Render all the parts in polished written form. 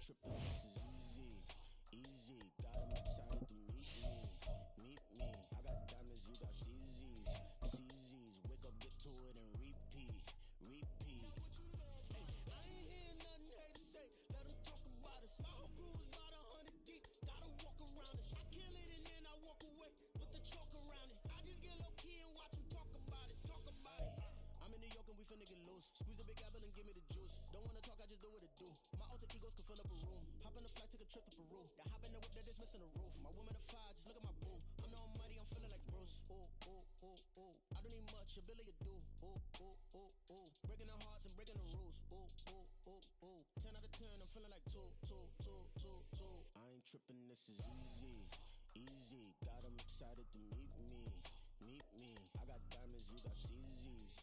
tripping, this is easy, easy. Got 'em excited to meet me. I got diamonds, you got CZs, CZs. Wake up, get to it, and repeat. Hey, I ain't hear nothing haters say. Let 'em talk about us. My whole crew is about 100 deep. Gotta walk around us. I kill it and then I walk away with the chalk around it. I just get low key and watch 'em talk about it. I'm in New York and we finna get loose. Squeeze the big apple and give me the juice. Don't wanna talk, I just do what it do. My alter egos can fill up a room. Hop in the flight, take a trip to Peru. That hop in the whip that is missing the roof. My woman a fire, just look at my boo. I'm the almighty, I'm feeling like Bruce. Ooh, ooh, ooh, ooh. I don't need much, ability to do. Ooh, ooh, ooh, ooh. Breaking the hearts and breaking the rules. Ooh, ooh, ooh, ooh. 10 out of 10, I'm feeling like 2. I ain't tripping, this is easy, easy. Got 'em excited to meet me. I got diamonds, you got CZs.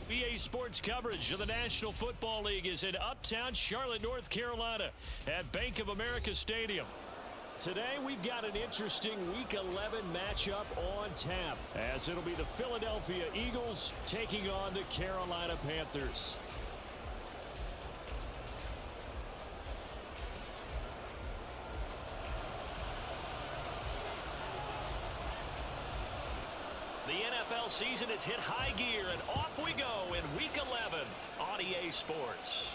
BA Sports coverage of the National Football League is in uptown Charlotte, North Carolina at Bank of America Stadium. Today we've got an interesting Week 11 matchup on tap, as it'll be the Philadelphia Eagles taking on the Carolina Panthers. The NFL season has hit high gear, and off we go in Week 11 on EA Sports.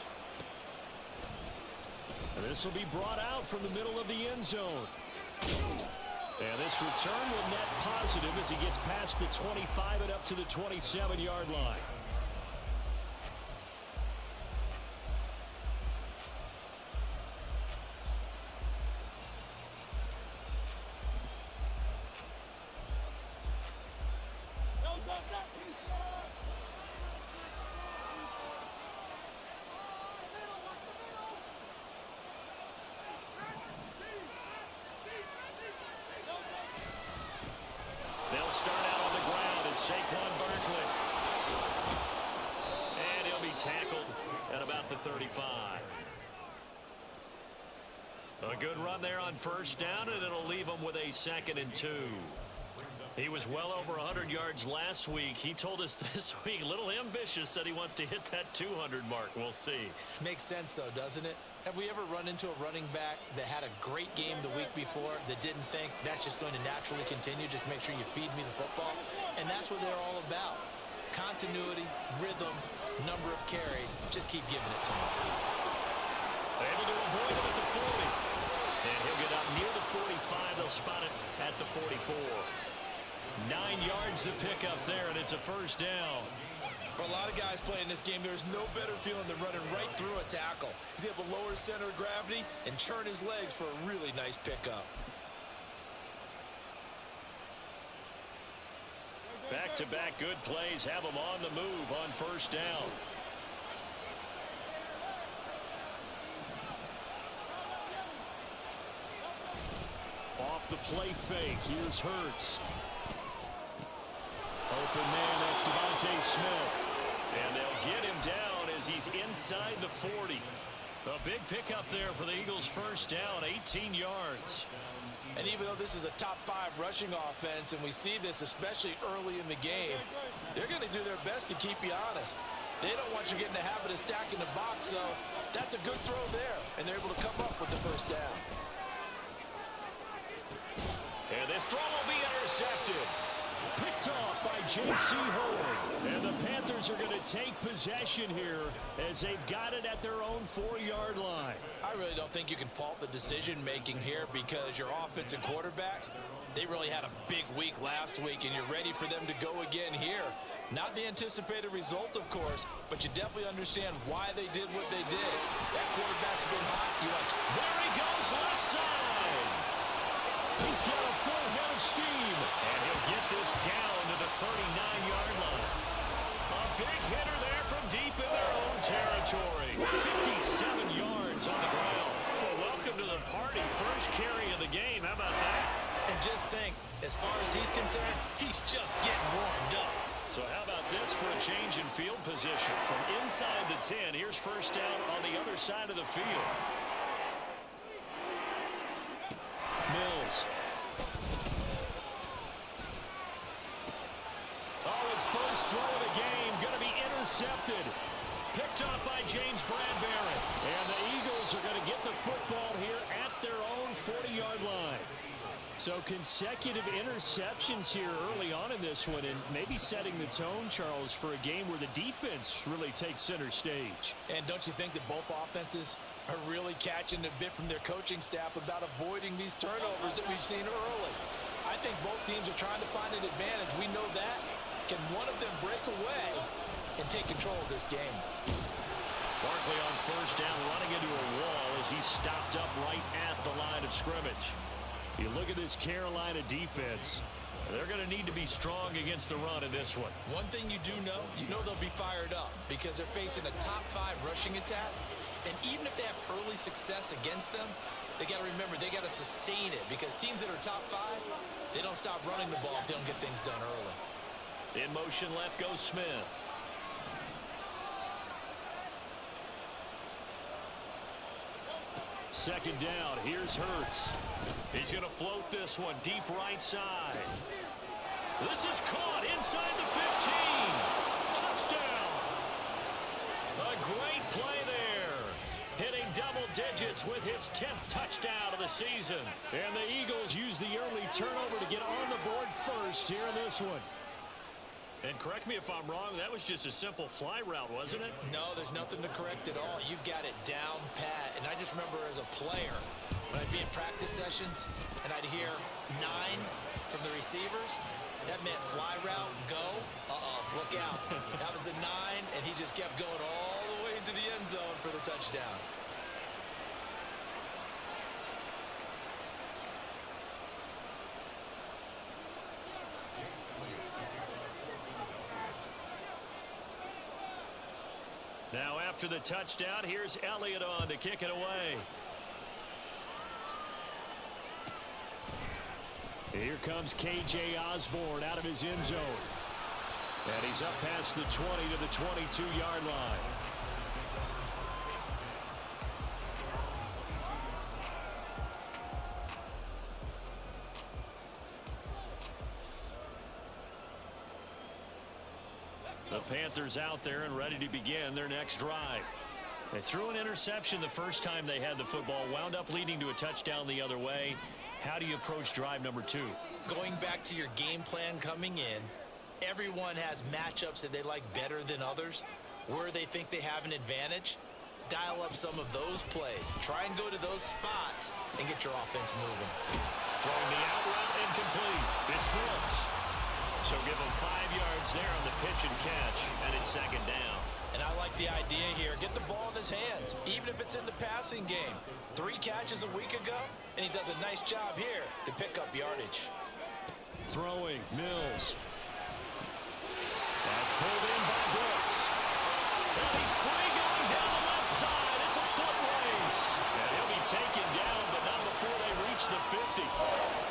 And this will be brought out from the middle of the end zone. And this return will net positive as he gets past the 25 and up to the 27-yard line. They'll start out on the ground. It's Saquon Barkley. And he'll be tackled at about the 35. A good run there on first down, and it'll leave him with a 2nd and 2. He was well over 100 yards last week. He told us this week, a little ambitious, said he wants to hit that 200 mark. We'll see. Makes sense, though, doesn't it? Have we ever run into a running back that had a great game the week before that didn't think that's just going to naturally continue? Just make sure you feed me the football. And that's what they're all about. Continuity, rhythm, number of carries. Just keep giving it to him. Able to avoid it at the 40. And he'll get up near the 45. They'll spot it at the 44. 9 yards to pick up there, and it's a first down. For a lot of guys playing this game, there's no better feeling than running right through a tackle. He's able to lower his center of gravity and churn his legs for a really nice pickup. Back-to-back good plays have him on the move on first down. Off the play fake, here's Hurts. Open man, that's Devontae Smith. And they'll get him down as he's inside the 40. A big pickup there for the Eagles' first down, 18 yards. And even though this is a top 5 rushing offense, and we see this especially early in the game, they're going to do their best to keep you honest. They don't want you getting the habit of stacking the box, so that's a good throw there, and they're able to come up with the first down. And this throw will be intercepted. Picked off by J.C. Horn. And the Panthers are going to take possession here as they've got it at their own 4-yard line. I really don't think you can fault the decision-making here because your offensive quarterback, they really had a big week last week, and you're ready for them to go again here. Not the anticipated result, of course, but you definitely understand why they did what they did. That quarterback's been hot. There he goes, left side. He's got a full head of steam. And he'll get this down to the 39-yard line. A big hitter there from deep in their own territory. 57 yards on the ground. Well, welcome to the party. First carry of the game. How about that? And just think, as far as he's concerned, he's just getting warmed up. So how about this for a change in field position? From inside the 10, here's first down on the other side of the field. Mills. Oh, his first throw of the game going to be intercepted. picked off by James Bradbury. And the Eagles are going to get the football here at their own 40-yard line. So consecutive interceptions here early on in this one, and maybe setting the tone, Charles, for a game where the defense really takes center stage. And don't you think that both offenses are really catching a bit from their coaching staff about avoiding these turnovers that we've seen early? I think both teams are trying to find an advantage. We know that. Can one of them break away and take control of this game? Barkley on first down, running into a wall as he's stopped up right at the line of scrimmage. You look at this Carolina defense, they're going to need to be strong against the run in this one. One thing you know they'll be fired up because they're facing a top 5 rushing attack. And even if they have early success against them, they got to remember they got to sustain it because teams that are top 5, they don't stop running the ball if they don't get things done early. In motion left goes Smith. Second down, here's Hurts. He's going to float this one deep right side. This is caught inside the 15. Touchdown. A great play there. Hitting double digits with his 10th touchdown of the season. And the Eagles use the early turnover to get on the board first here in this one. And correct me if I'm wrong, that was just a simple fly route, wasn't it? No, there's nothing to correct at all. You've got it down pat. And I just remember as a player, when I'd be in practice sessions and I'd hear 9 from the receivers, that meant fly route, go. Look out. That was the 9, and he just kept going all the way into the end zone for the touchdown. Now after the touchdown, here's Elliott on to kick it away. Here comes K.J. Osborne out of his end zone. And he's up past the 20 to the 22-yard line. The Panthers out there and ready to begin their next drive. They threw an interception the first time they had the football, wound up leading to a touchdown the other way. How do you approach drive number 2? Going back to your game plan coming in, everyone has matchups that they like better than others. Where they think they have an advantage, dial up some of those plays. Try and go to those spots and get your offense moving. Throwing the out route incomplete. It's Brooks. So give him 5 yards there on the pitch and catch, and it's second down. And I like the idea here. Get the ball in his hands, even if it's in the passing game. 3 catches a week ago, and he does a nice job here to pick up yardage. Throwing, Mills. That's pulled in by Brooks. And he's free going down the left side. It's a foot race. And he'll be taken down, but not before they reach the 50.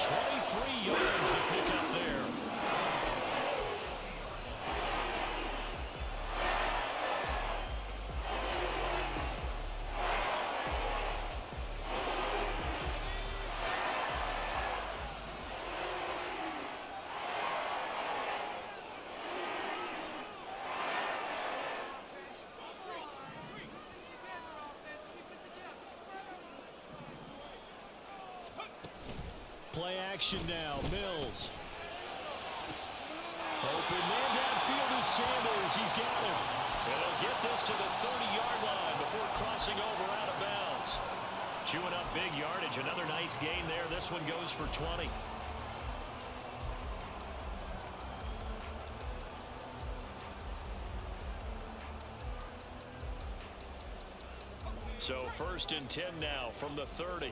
23 yards to pick up there. Play action now, Mills. Open man downfield is Sanders. He's got him. And he'll get this to the 30-yard line before crossing over out of bounds. Chewing up big yardage. Another nice gain there. This one goes for 20. So 1st and 10 now from the 30.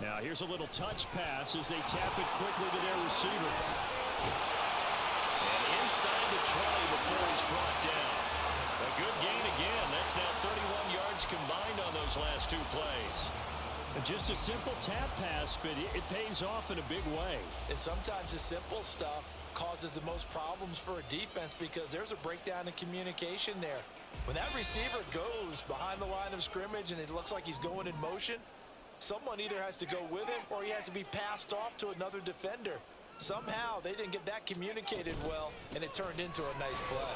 Now here's a little touch pass as they tap it quickly to their receiver. And inside the 20 before he's brought down. A good gain again. That's now 31 yards combined on those last 2 plays. And just a simple tap pass, but it pays off in a big way. And sometimes the simple stuff causes the most problems for a defense because there's a breakdown in communication there. When that receiver goes behind the line of scrimmage and it looks like he's going in motion, someone either has to go with him or he has to be passed off to another defender. Somehow they didn't get that communicated well, and it turned into a nice play.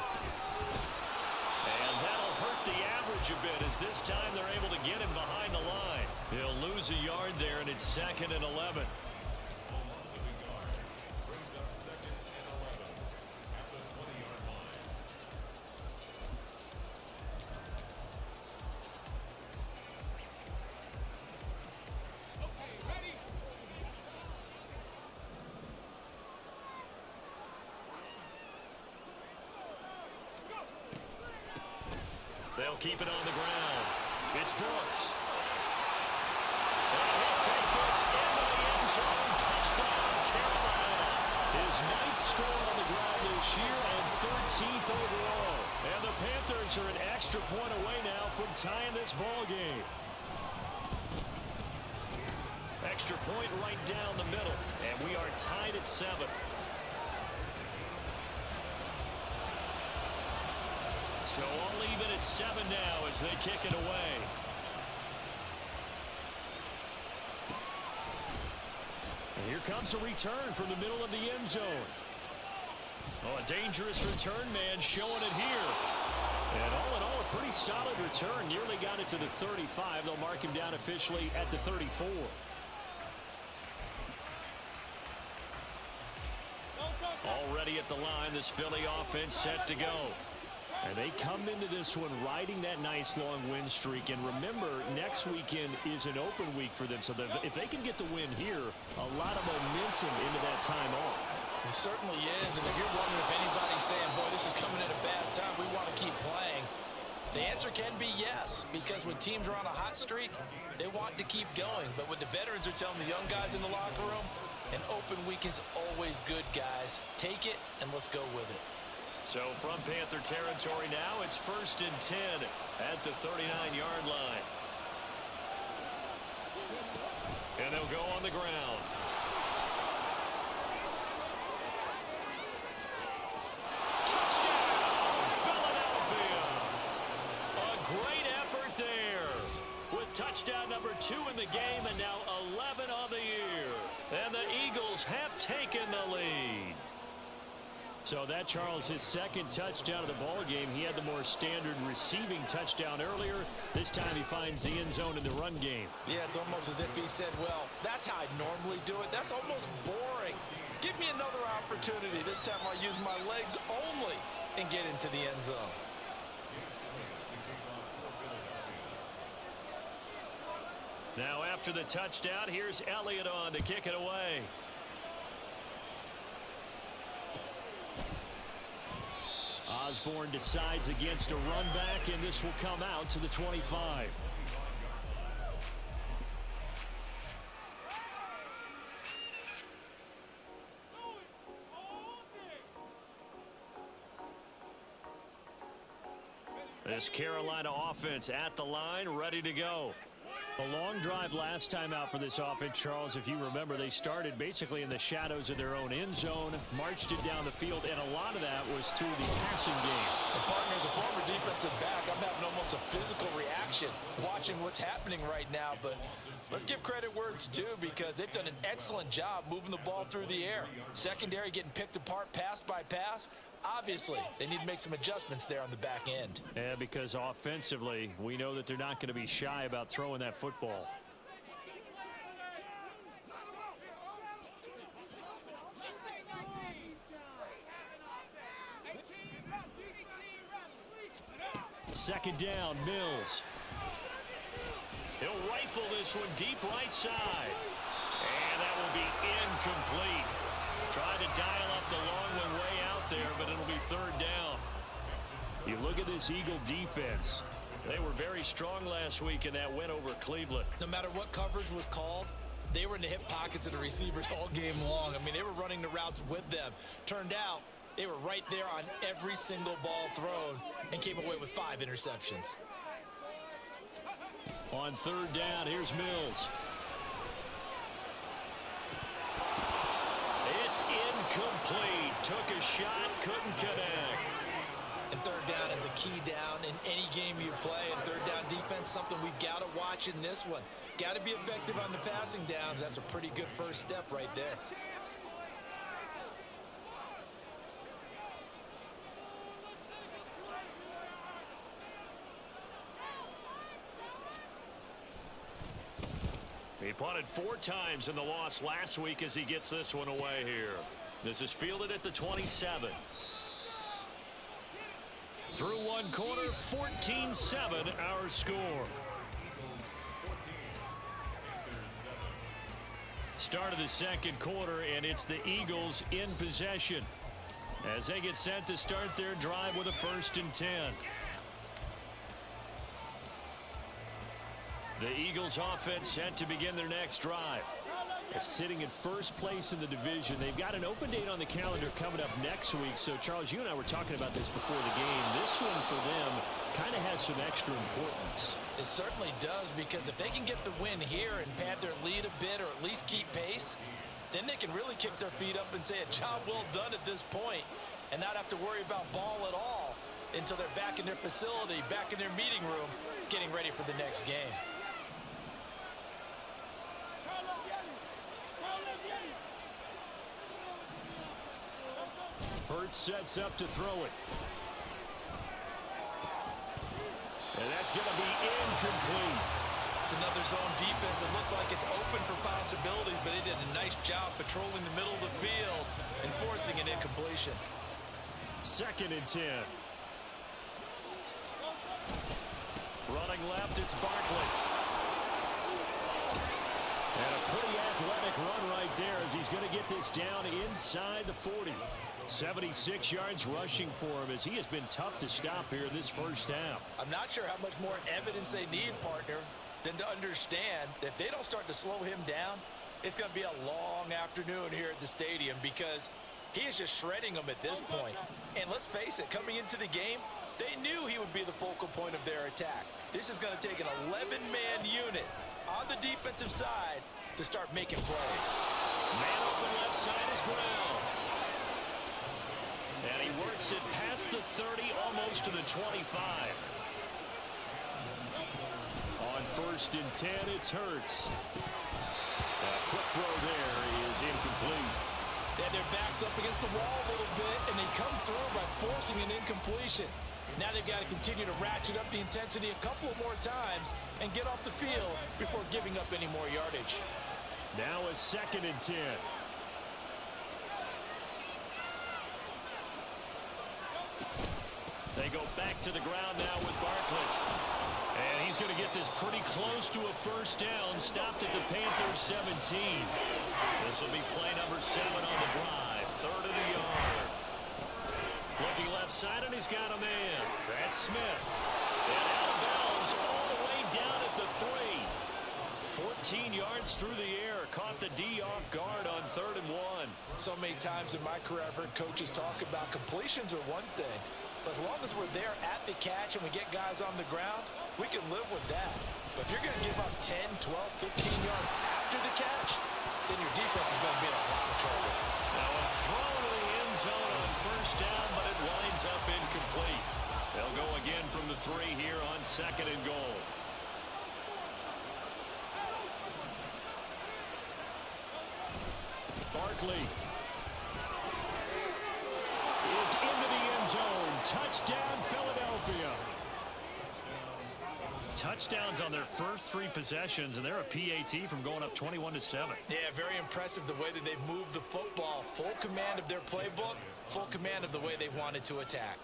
And that'll hurt the average a bit as this time they're able to get him behind the line. He'll lose a yard there, and it's 2nd and 11. They'll keep it on the ground. It's Brooks. And he'll take this into the end zone. Touchdown, Carolina. His 9th score on the ground this year and 13th overall. And the Panthers are an extra point away now from tying this ball game. Extra point right down the middle. And we are tied at 7. So all even at 7 now as they kick it away. And here comes a return from the middle of the end zone. Oh, a dangerous return man showing it here. And all in all, a pretty solid return. Nearly got it to the 35. They'll mark him down officially at the 34. Already at the line, this Philly offense set to go. And they come into this one riding that nice long win streak. And remember, next weekend is an open week for them. So if they can get the win here, a lot of momentum into that time off. It certainly is. And if you're wondering if anybody's saying, boy, this is coming at a bad time, we want to keep playing, the answer can be yes. Because when teams are on a hot streak, they want to keep going. But what the veterans are telling the young guys in the locker room, an open week is always good, guys. Take it, and let's go with it. So from Panther territory now, it's 1st and 10 at the 39-yard line. And they'll go on the ground. Touchdown, Philadelphia. A great effort there with touchdown number 2 in the game and now 11 on the year. And the Eagles have taken the lead. So that, Charles, his 2nd touchdown of the ball game. He had the more standard receiving touchdown earlier. This time he finds the end zone in the run game. Yeah, it's almost as if he said, well, that's how I normally do it. That's almost boring. Give me another opportunity. This time I'll use my legs only and get into the end zone. Now after the touchdown, here's Elliott on to kick it away. Osborne decides against a run back, and this will come out to the 25. This Carolina offense at the line, ready to go. A long drive last time out for this offense, Charles. If you remember, they started basically in the shadows of their own end zone, marched it down the field, and a lot of that was through the passing game. And partner, as a former defensive back, I'm having almost a physical reaction watching what's happening right now. But let's give credit where it's due, because they've done an excellent job moving the ball through the air. Secondary getting picked apart pass by pass. Obviously, they need to make some adjustments there on the back end. Yeah, because offensively, we know that they're not going to be shy about throwing that football. Second down, Mills. He'll rifle this one deep right side. And that will be incomplete. Trying to dial up the long one way out there, but it'll be 3rd down. You look at this Eagle defense. They were very strong last week in that win over Cleveland. No matter what coverage was called, they were in the hip pockets of the receivers all game long. I mean, they were running the routes with them. Turned out they were right there on every single ball thrown and came away with 5 interceptions. On 3rd down, here's Mills. It's incomplete. Took a shot, couldn't connect. And 3rd down is a key down in any game you play. And 3rd down defense, something we've got to watch in this one. Got to be effective on the passing downs. That's a pretty good first step right there. punted 4 times in the loss last week as he gets this one away here. This is fielded at the 27. Through one quarter, 14-7 our score. Start of the second quarter, and it's the Eagles in possession as they get set to start their drive with a 1st and 10. The Eagles offense set to begin their next drive. Sitting in first place in the division. They've got an open date on the calendar coming up next week. So, Charles, you and I were talking about this before the game. This one for them kind of has some extra importance. It certainly does, because if they can get the win here and pad their lead a bit or at least keep pace, then they can really kick their feet up and say a job well done at this point and not have to worry about ball at all until they're back in their facility, back in their meeting room, getting ready for the next game. Hurts sets up to throw it. And that's going to be incomplete. It's another zone defense. It looks like it's open for possibilities, but they did a nice job patrolling the middle of the field and forcing an incompletion. 2nd and 10. Running left, it's Barkley. And a pretty athletic run right there as he's going to get this down inside the 40. 76 yards rushing for him as he has been tough to stop here in this first half. I'm not sure how much more evidence they need, partner, than to understand that if they don't start to slow him down, it's going to be a long afternoon here at the stadium, because he is just shredding them at this point. And let's face it, coming into the game, they knew he would be the focal point of their attack. This is going to take an 11-man unit on the defensive side to start making plays. Man open left side is Brown. And he works it past the 30, almost to the 25. On 1st and 10, it's Hurts. A quick throw there is incomplete. They had their backs up against the wall a little bit, and they come through by forcing an incompletion. Now they've got to continue to ratchet up the intensity a couple of more times and get off the field before giving up any more yardage. Now a 2nd and 10. They go back to the ground now with Barkley. And he's going to get this pretty close to a 1st down. Stopped at the Panthers 17. This will be play number 7 on the drive. 3rd and a yard. Looking left side, and he's got a man. That's Smith. And out of bounds all the way down at the 3. 14 yards through the air. Caught the D off guard on 3rd and 1. So many times in my career I've heard coaches talk about completions are one thing, but as long as we're there at the catch and we get guys on the ground, we can live with that. But if you're going to give up 10, 12, 15 yards after the catch, then your defense is going to be in a lot of trouble. Now a throw to the end zone on 1st down, but it winds up incomplete. They'll go again from the 3 here on 2nd and goal. Barkley is into the end zone. Touchdown, Philadelphia. Touchdowns on their first 3 possessions, and they're a PAT from going up 21-7. Yeah, very impressive the way that they've moved the football. Full command of their playbook, full command of the way they wanted to attack.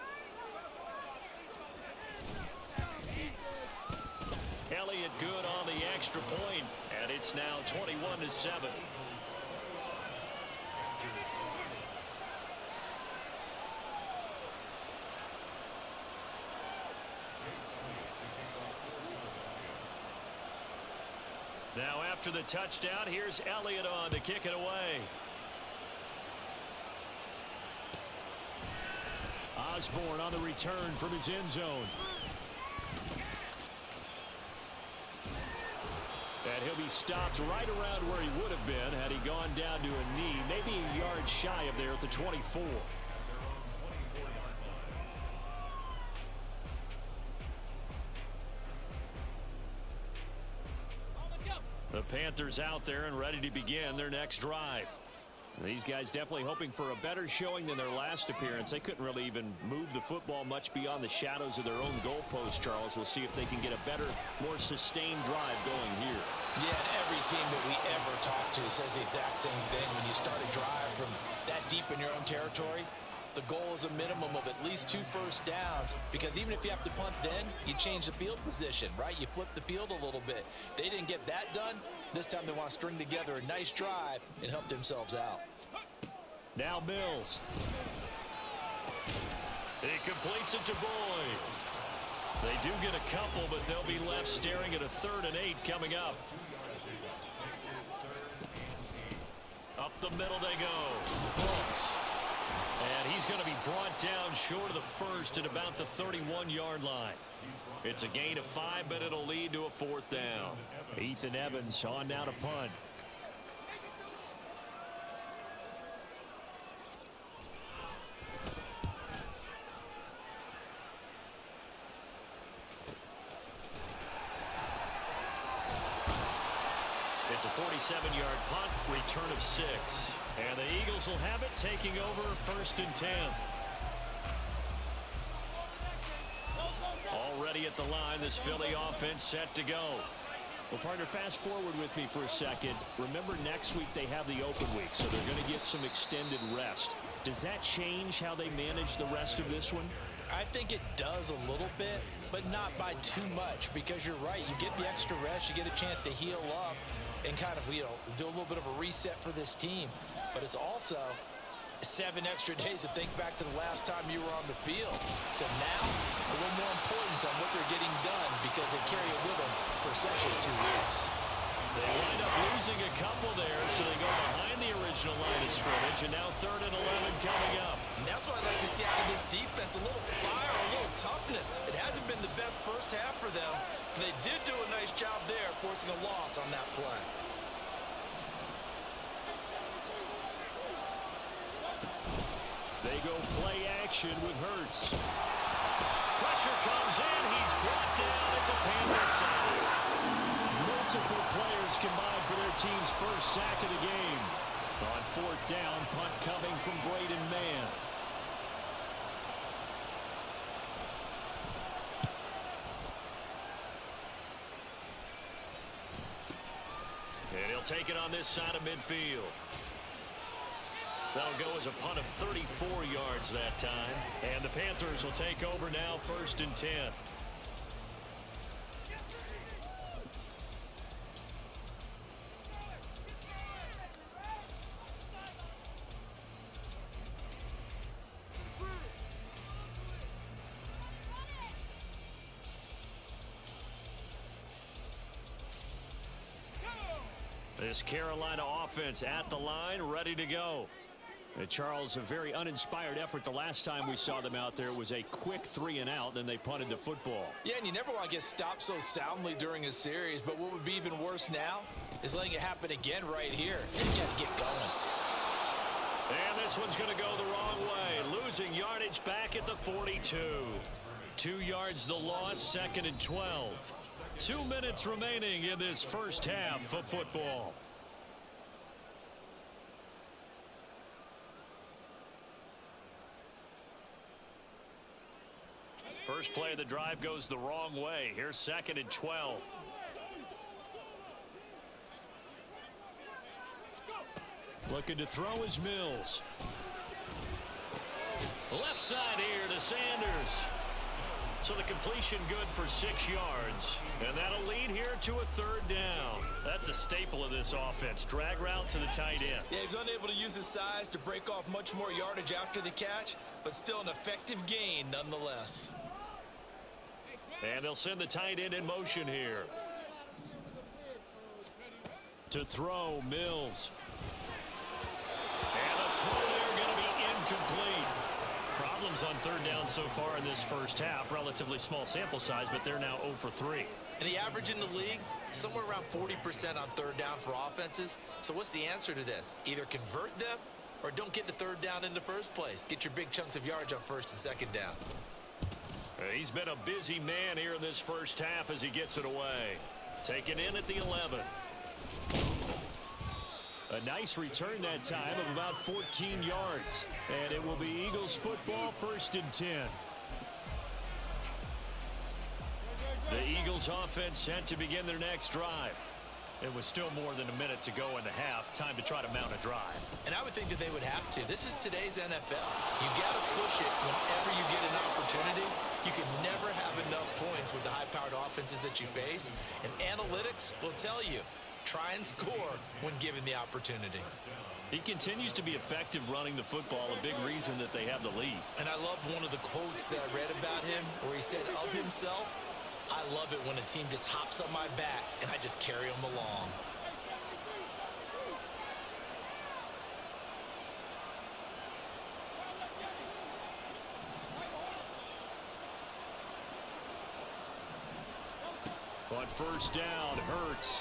Elliott good on the extra point, and it's now 21-7. Now after the touchdown, here's Elliott on to kick it away. Osborne on the return from his end zone. And he'll be stopped right around where he would have been had he gone down to a knee, maybe a yard shy of there at the 24. The Panthers out there and ready to begin their next drive. These guys definitely hoping for a better showing than their last appearance. They couldn't really even move the football much beyond the shadows of their own goalpost, Charles. We'll see if they can get a better, more sustained drive going here. Yeah, and every team that we ever talk to says the exact same thing. When you start a drive from that deep in your own territory, the goal is a minimum of at least 2 first downs, because even if you have to punt then, you change the field position, right? You flip the field a little bit. They didn't get that done. This time they want to string together a nice drive and help themselves out. Now Mills. He completes it to Boyd. They do get a couple, but they'll be left staring at a 3rd and 8 coming up. Up the middle they go. Brooks. And he's going to be brought down short of the first at about the 31-yard line. It's a gain of 5, but it'll lead to a 4th down. Ethan Evans on now to punt. It's a 47-yard punt, return of 6. And the Eagles will have it, taking over 1st and 10. Already at the line, this Philly offense set to go. Well, partner, fast forward with me for a second. Remember, next week they have the open week, so they're going to get some extended rest. Does that change how they manage the rest of this one? I think it does a little bit, but not by too much, because you're right. You get the extra rest, you get a chance to heal up and kind of, do a little bit of a reset for this team. But it's also 7 extra days to think back to the last time you were on the field. So now, a little more importance on what they're getting done, because they carry it with them for essentially 2 weeks. They wind up losing a couple there, so they go behind the original line of scrimmage, and now 3rd and 11 coming up. And that's what I'd like to see out of this defense, a little fire, a little toughness. It hasn't been the best first half for them, but they did do a nice job there, forcing a loss on that play. They go play action with Hurts. Pressure comes in. He's brought down. It's a Panthers sack. Multiple players combined for their team's first sack of the game. On 4th down, punt coming from Braden Mann. And he'll take it on this side of midfield. That'll go as a punt of 34 yards that time. And the Panthers will take over now, 1st and 10. This Carolina offense at the line, ready to go. Charles, a very uninspired effort the last time we saw them out there. It was a quick 3 and out, then they punted the football. Yeah, and you never want to get stopped so soundly during a series, but what would be even worse now is letting it happen again right here. And you got to get going. And this one's going to go the wrong way. Losing yardage back at the 42. 2 yards the loss, 2nd and 12. 2 minutes remaining in this first half of football. First play of the drive goes the wrong way. Here's 2nd and 12. Looking to throw is Mills. Left side here to Sanders. So the completion good for 6 yards. And that'll lead here to a 3rd down. That's a staple of this offense. Drag route to the tight end. Yeah, he's unable to use his size to break off much more yardage after the catch, but still an effective gain nonetheless. And they'll send the tight end in motion here. To throw, Mills. And the throw there going to be incomplete. Problems on 3rd down so far in this first half. Relatively small sample size, but they're now 0 for 3. And the average in the league, somewhere around 40% on 3rd down for offenses. So what's the answer to this? Either convert them or don't get the 3rd down in the first place. Get your big chunks of yards on 1st and 2nd down. He's been a busy man here in this first half as he gets it away. Taken in at the 11. A nice return that time of about 14 yards. And it will be Eagles football, 1st and 10. The Eagles offense set to begin their next drive. It was still more than a minute to go in the half. Time to try to mount a drive. And I would think that they would have to. This is today's NFL. You got to push it whenever you get an opportunity. You can never have enough points with the high-powered offenses that you face. And analytics will tell you, try and score when given the opportunity. He continues to be effective running the football, a big reason that they have the lead. And I love one of the quotes that I read about him where he said of himself, I love it when a team just hops on my back and I just carry them along. On 1st down, Hurts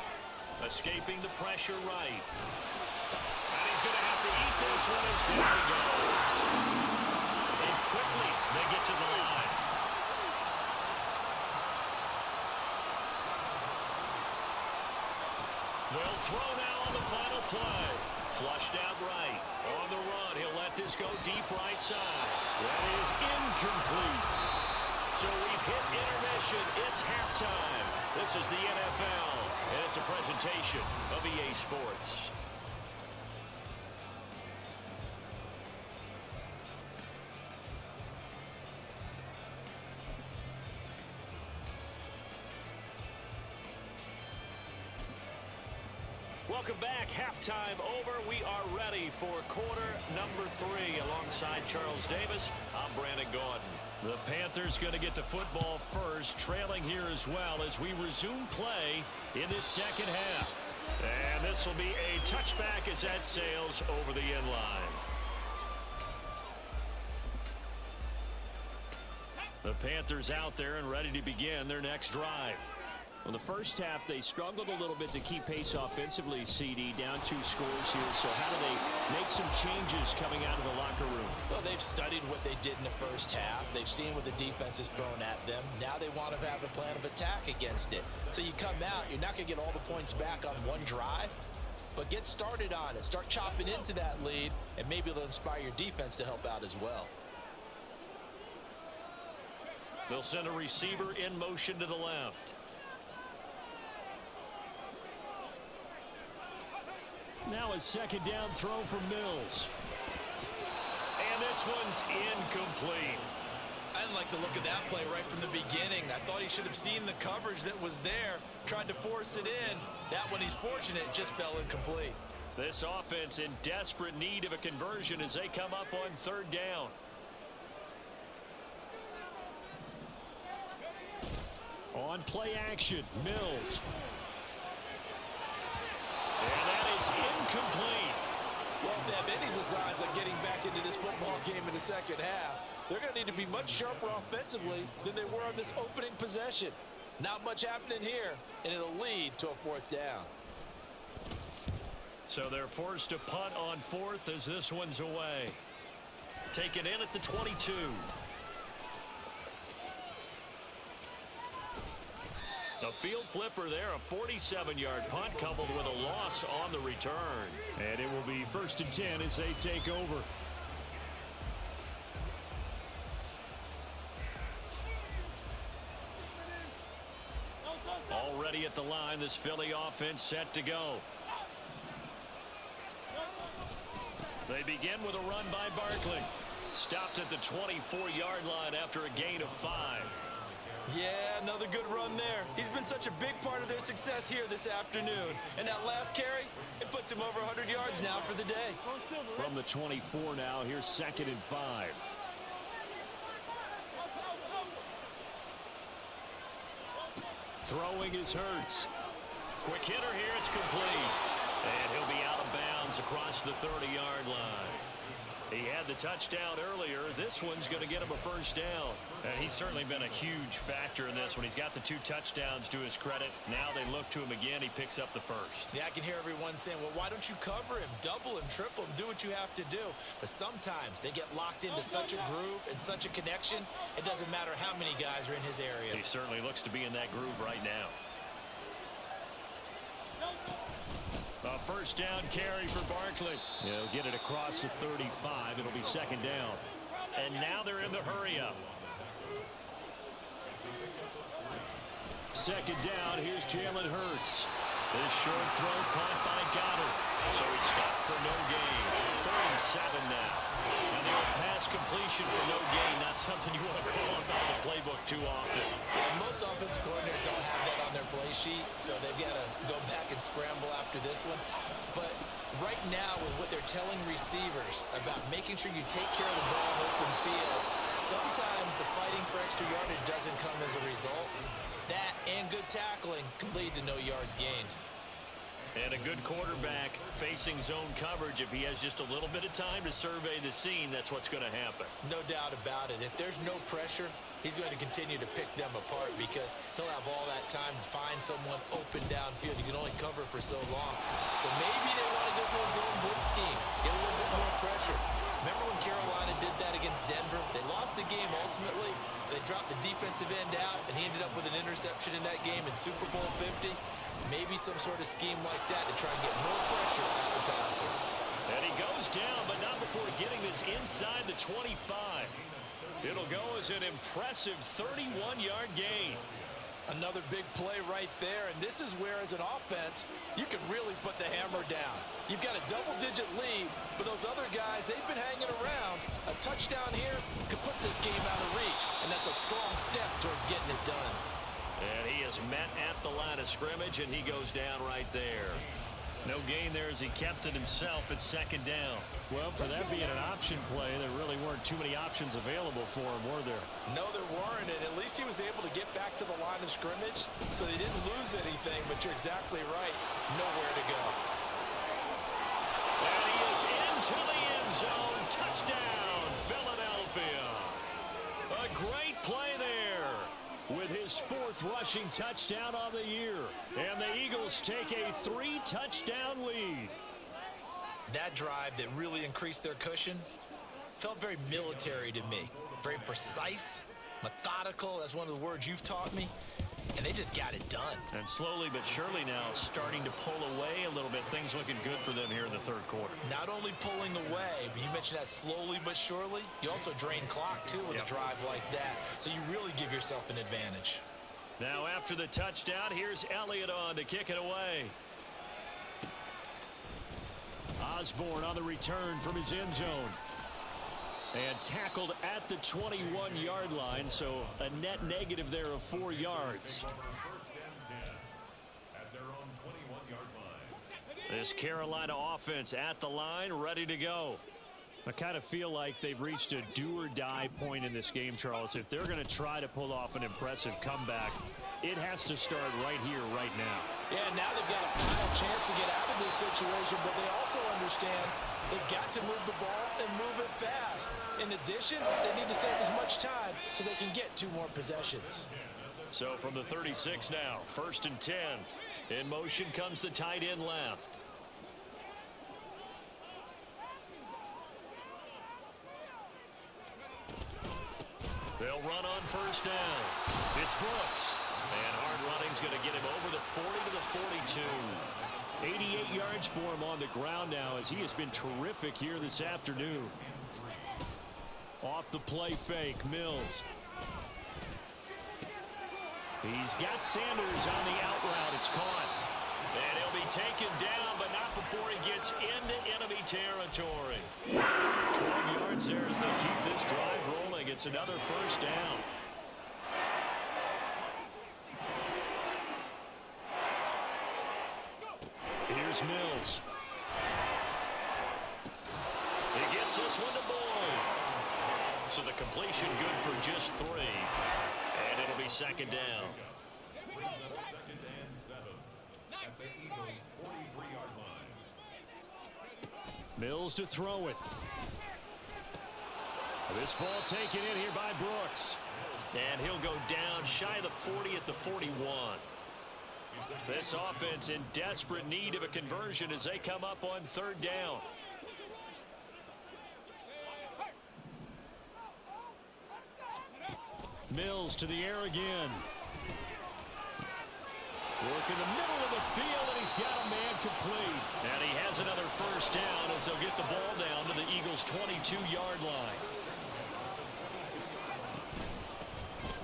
escaping the pressure right. And he's going to have to eat this one as down he goes. And quickly they get to the line. They'll throw now on the final play. Flushed out right. On the run, he'll let this go deep right side. That is incomplete. So we've hit intermission. It's halftime. This is the NFL, and it's a presentation of EA Sports. Welcome back. Halftime over. We are ready for quarter number 3. Alongside Charles Davis, I'm Brandon Gordon. The Panthers going to get the football first, trailing here as well as we resume play in this second half. And this will be a touchback as that sails over the end line. The Panthers out there and ready to begin their next drive. Well, the first half, they struggled a little bit to keep pace offensively, CD, down 2 scores here. So how do they make some changes coming out of the locker room? Well, they've studied what they did in the first half. They've seen what the defense is throwing at them. Now they want to have a plan of attack against it. So you come out, you're not going to get all the points back on one drive, but get started on it. Start chopping into that lead, and maybe it'll inspire your defense to help out as well. They'll send a receiver in motion to the left. Now a second down throw for Mills. And this one's incomplete. I didn't like the look of that play right from the beginning. I thought he should have seen the coverage that was there, tried to force it in. That one, he's fortunate, just fell incomplete. This offense in desperate need of a conversion as they come up on 3rd down. On play action, Mills. And that is incomplete. Well, if they have any designs on getting back into this football game in the second half, they're going to need to be much sharper offensively than they were on this opening possession. Not much happening here, and it'll lead to a 4th down. So they're forced to punt on 4th as this one's away. Taken in at the 22. A field flipper there, a 47-yard punt coupled with a loss on the return. And it will be 1st and 10 as they take over. Already at the line, this Philly offense set to go. They begin with a run by Barkley. Stopped at the 24-yard line after a gain of 5. Yeah, another good run there. He's been such a big part of their success here this afternoon. And that last carry, it puts him over 100 yards now for the day. From the 24 now, here's 2nd and 5. Throwing is Hurts. Quick hitter here, it's complete. And he'll be out of bounds across the 30-yard line. He had the touchdown earlier. This one's going to get him a 1st down. And he's certainly been a huge factor in this one. He's got the 2 touchdowns to his credit. Now they look to him again. He picks up the 1st. Yeah, I can hear everyone saying, well, why don't you cover him? Double him, triple him, do what you have to do. But sometimes they get locked into such a groove and such a connection, it doesn't matter how many guys are in his area. He certainly looks to be in that groove right now. A first down carry for Barkley. He'll get it across the 35. It'll be second down. And now they're in the hurry-up. Second down, here's Jalen Hurts. This short throw caught by Goddard. So he stopped for no gain. 37 now. And the old pass completion for no gain, not something you want to call about the playbook too often. Yeah, most offensive coordinators don't have that on their play sheet, so they've got to go back and scramble after this one. But right now, with what they're telling receivers about making sure you take care of the ball in open field, sometimes the fighting for extra yardage doesn't come as a result. That and good tackling can lead to no yards gained. And a good quarterback facing zone coverage, if he has just a little bit of time to survey the scene, that's what's going to happen. No doubt about it. If there's no pressure, he's going to continue to pick them apart because he'll have all that time to find someone open downfield. You can only cover for so long. So maybe they want to go to a zone blitz scheme, get a little bit more pressure. Remember when Carolina did that against Denver? They lost the game ultimately. They dropped the defensive end out, and he ended up with an interception in that game in Super Bowl 50. Maybe some sort of scheme like that to try and get more pressure at the passer. And he goes down, but not before getting this inside the 25. It'll go as an impressive 31-yard gain. Another big play right there, and this is where, as an offense, you can really put the hammer down. You've got a double-digit lead, but those other guys, they've been hanging around. A touchdown here could put this game out of reach, and that's a strong step towards getting it done. And he is met at the line of scrimmage, and he goes down right there. No gain there as he kept it himself at second down. Well, for that being an option play, there really weren't too many options available for him, were there? No, there weren't, and at least he was able to get back to the line of scrimmage, so they didn't lose anything, but you're exactly right. Nowhere to go. And he is into the end zone. Touchdown, Philadelphia. A great play there with his fourth rushing touchdown on the year. And the Eagles take a 3-touchdown lead. That drive that really increased their cushion felt very military to me. Very precise, methodical, that's one of the words you've taught me. And they just got it done. And slowly but surely now starting to pull away a little bit. Things looking good for them here in the third quarter. Not only pulling away, but you mentioned that slowly but surely. You also drain clock, too, with a drive like that. So you really give yourself an advantage. Now after the touchdown, here's Elliott on to kick it away. Osborne on the return from his end zone. And tackled at the 21-yard line, so a net negative there of 4 yards. This Carolina offense at the line, ready to go. I kind of feel like they've reached a do-or-die point in this game, Charles. If they're going to try to pull off an impressive comeback, it has to start right here, right now. Yeah, now they've got a final chance to get out of this situation, but they also understand they've got to move the ball and move it fast. In addition, they need to save as much time so they can get 2 more possessions. So from the 36 now, 1st and 10. In motion comes the tight end left. They'll run on 1st down. It's Brooks. And hard running's going to get him over the 40 to the 42. 88 yards for him on the ground now as he has been terrific here this afternoon. Off the play fake, Mills. He's got Sanders on the out route. It's caught. And he'll be taken down, but not before he gets into enemy territory. 12 yards there as they keep this drive rolling. It's another 1st down. Here's Mills. He gets this one to Boyd. So the completion good for just 3. And it'll be 2nd down. Brings up 2nd and 7 at the Eagles' 43-yard line. Mills to throw it. This ball taken in here by Brooks. And he'll go down shy of the 40 at the 41. This offense in desperate need of a conversion as they come up on 3rd down. Mills to the air again. Work in the middle of the field, and he's got a man complete. And he has another first down as they'll get the ball down to the Eagles' 22-yard line.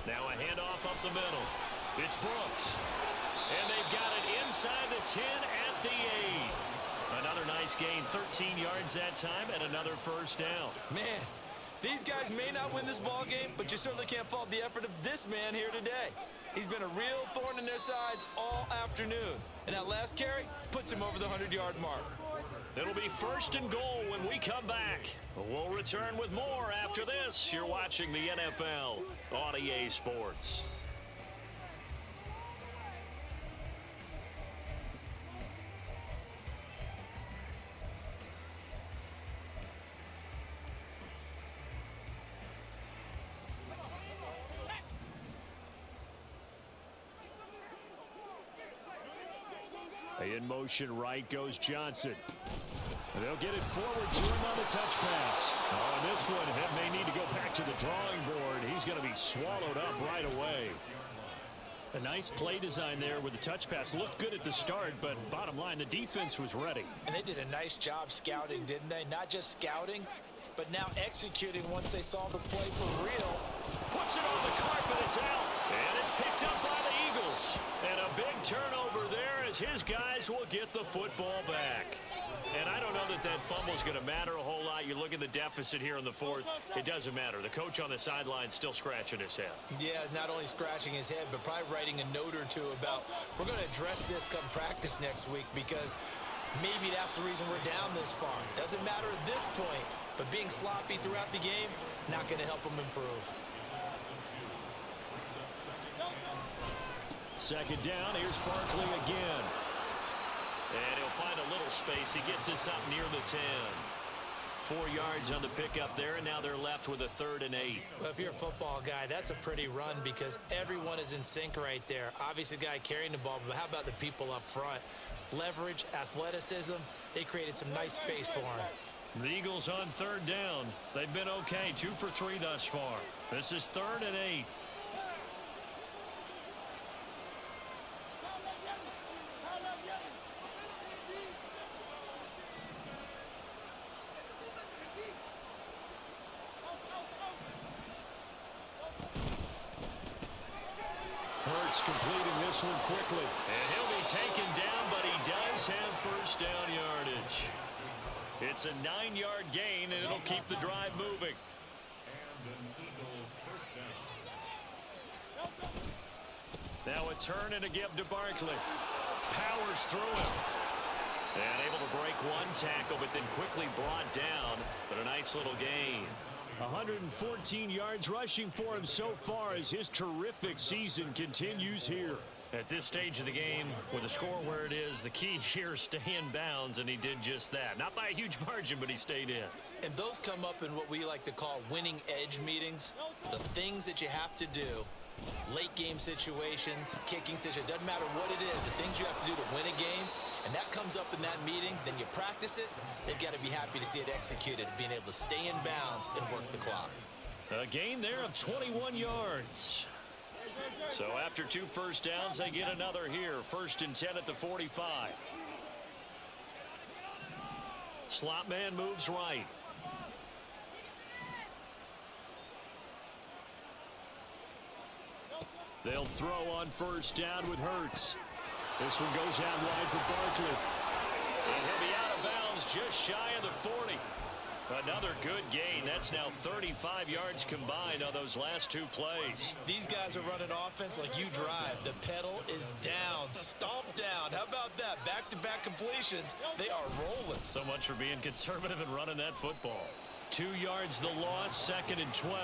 Now a handoff up the middle. It's Brooks. And they've got it inside the 10 at the 8. Another nice gain, 13 yards that time, and another first down. Man, these guys may not win this ball game, but you certainly can't fault the effort of this man here today. He's been a real thorn in their sides all afternoon. And that last carry puts him over the 100-yard mark. It'll be first and goal when we come back. We'll return with more after this. You're watching the NFL on EA Sports. In motion, right goes Johnson. They'll get it forward to him on the touch pass. Oh, and this one may need to go back to the drawing board. He's going to be swallowed up right away. A nice play design there with the touch pass. Looked good at the start, but bottom line, the defense was ready. And they did a nice job scouting, didn't they? Not just scouting, but now executing once they saw the play for real. Puts it on the carpet, it's out. And it's picked up by the Eagles. And a big turnover there as his guys will get the football back. And I don't know that that fumble's going to matter a whole lot. You look at the deficit here in the fourth. It doesn't matter. The coach on the sideline still scratching his head. Yeah, not only scratching his head, but probably writing a note or two about we're going to address this come practice next week because maybe that's the reason we're down this far. Doesn't matter at this point, but being sloppy throughout the game, not going to help them improve. Second down, here's Barkley again. And he'll find a little space. He gets us up near the 10. 4 yards on the pickup there, and now they're left with a 3rd and 8. Well, if you're a football guy, that's a pretty run because everyone is in sync right there. Obviously, the guy carrying the ball, but how about the people up front? Leverage, athleticism, they created some nice space for him. The Eagles on 3rd down. They've been okay, 2 for 3 thus far. This is 3rd and 8. Completing this one quickly. And he'll be taken down, but he does have first down yardage. It's a 9-yard gain, and it'll keep the drive moving. And an Eagle first down. Now a turn and a give to Barkley. Powers through him. And able to break one tackle, but then quickly brought down. But a nice little gain. 114 yards rushing for him so far as his terrific season continues here. At this stage of the game, with the score where it is, the key here is stay in bounds, and he did just that. Not by a huge margin, but he stayed in. And those come up in what we like to call winning edge meetings. The things that you have to do, late game situations, kicking situations, doesn't matter what it is, the things you have to do to win a game, and that comes up in that meeting, then you practice it, they've got to be happy to see it executed, being able to stay in bounds and work the clock. A gain there of 21 yards. So after 2 first downs, they get another here. 1st and 10 at the 45. Slot man moves right. They'll throw on 1st down with Hurts. This one goes out wide for Barkley. And he'll be out of bounds just shy of the 40. Another good gain. That's now 35 yards combined on those last 2 plays. These guys are running offense like you drive. The pedal is down. Stomp down. How about that? Back-to-back completions. They are rolling. So much for being conservative and running that football. 2 yards the loss, 2nd and 12.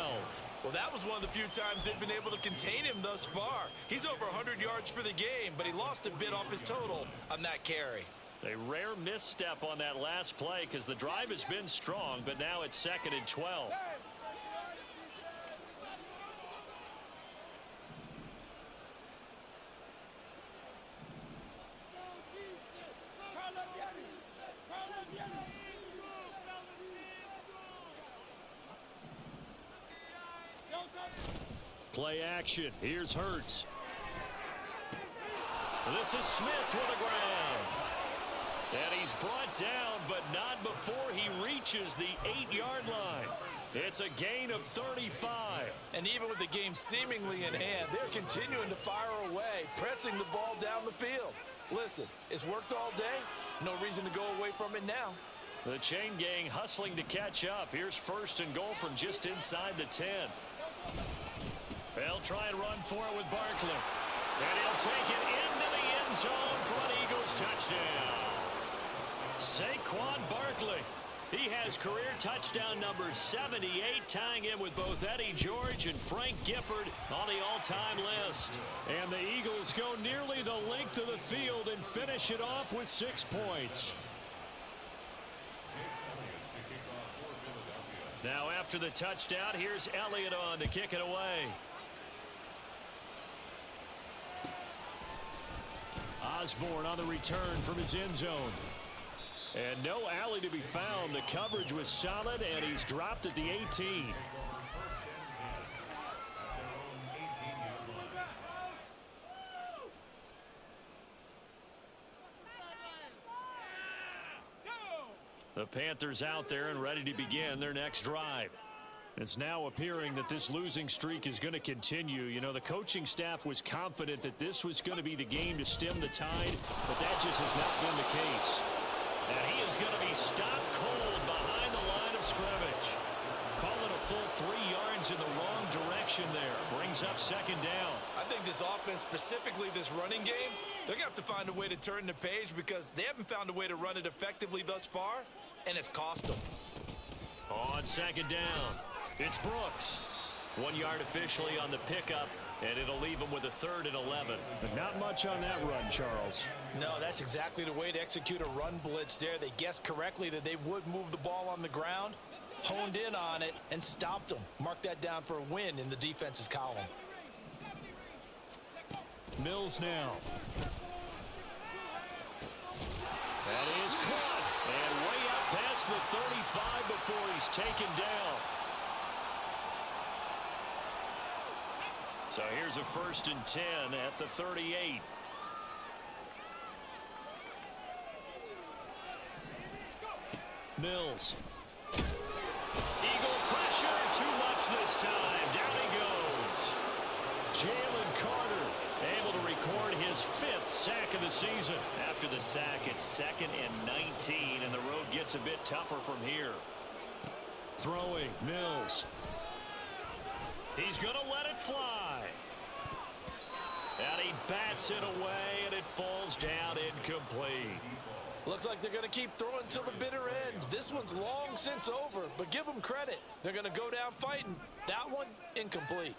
Well, that was one of the few times they've been able to contain him thus far. He's over 100 yards for the game, but he lost a bit off his total on that carry. A rare misstep on that last play because the drive has been strong, but now it's 2nd and 12. Play action. Here's Hurts. This is Smith with the ground. And he's brought down, but not before he reaches the 8-yard line. It's a gain of 35. And even with the game seemingly in hand, they're continuing to fire away, pressing the ball down the field. Listen, it's worked all day. No reason to go away from it now. The chain gang hustling to catch up. Here's 1st and goal from just inside the 10. They'll try and run for it with Barkley. And he'll take it into the end zone for an Eagles touchdown. Saquon Barkley. He has career touchdown number 78, tying him with both Eddie George and Frank Gifford on the all-time list. And the Eagles go nearly the length of the field and finish it off with 6 points. Now after the touchdown, here's Elliott on to kick it away. Osborne on the return from his end zone. And no alley to be found. The coverage was solid, and he's dropped at the 18. The Panthers out there and ready to begin their next drive. It's now appearing that this losing streak is going to continue. You know, the coaching staff was confident that this was going to be the game to stem the tide, but that just has not been the case. And he is going to be stopped cold behind the line of scrimmage. Call it a full 3 yards in the wrong direction there. Brings up 2nd down. I think this offense, specifically this running game, they're going to have to find a way to turn the page because they haven't found a way to run it effectively thus far, and it's cost them. On 2nd down, it's Brooks. 1 yard officially on the pickup, and it'll leave him with a 3rd and 11. But not much on that run, Charles. No, that's exactly the way to execute a run blitz there. They guessed correctly that they would move the ball on the ground, honed in on it, and stopped them. Mark that down for a win in the defense's column. Mills now. That is caught. And way up past the 35 before he's taken down. So here's a 1st and 10 at the 38. Mills. Eagle pressure. Too much this time. Down he goes. Jalen Carter able to record his 5th sack of the season. After the sack, it's 2nd and 19, and the road gets a bit tougher from here. Throwing. Mills. He's going to let it fly. And he bats it away, and it falls down incomplete. Looks like they're going to keep throwing till the bitter end. This one's long since over, but give them credit. They're going to go down fighting. That one, incomplete.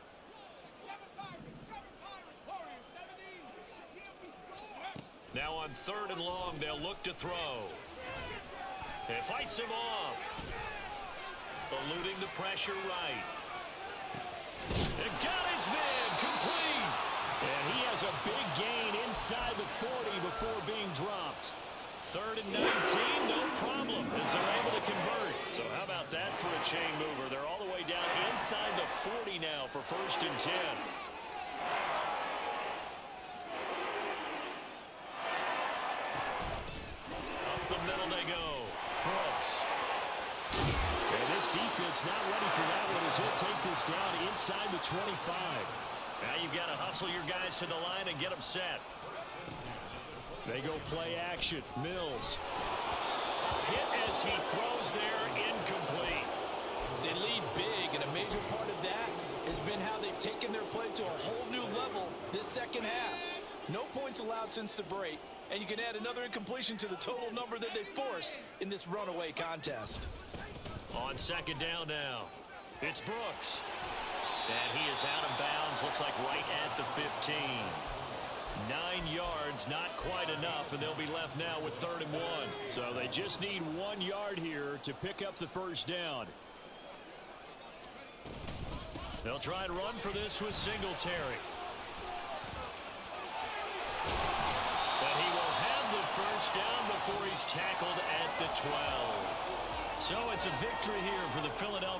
Now on 3rd and long, they'll look to throw. It fights him off. Eluding the pressure right. And got his man complete. And he has a big gain inside the 40 before being dropped. 3rd and 19, no problem, as they're able to convert. So how about that for a chain mover? They're all the way down inside the 40 now for 1st and 10. Up the middle they go. Brooks. And this defense not ready for that one as he'll take this down inside the 25. Now you've got to hustle your guys to the line and get them set. They go play action. Mills. Hit as he throws there, incomplete. They lead big, and a major part of that has been how they've taken their play to a whole new level this 2nd half. No points allowed since the break, and you can add another incompletion to the total number that they forced in this runaway contest. On 2nd down now, it's Brooks. And he is out of bounds, looks like right at the 15. 9 yards, not quite enough, and they'll be left now with 3rd and 1. So they just need 1 yard here to pick up the 1st down. They'll try and run for this with Singletary. And he will have the 1st down before he's tackled at the 12. So it's a victory here for the Philadelphia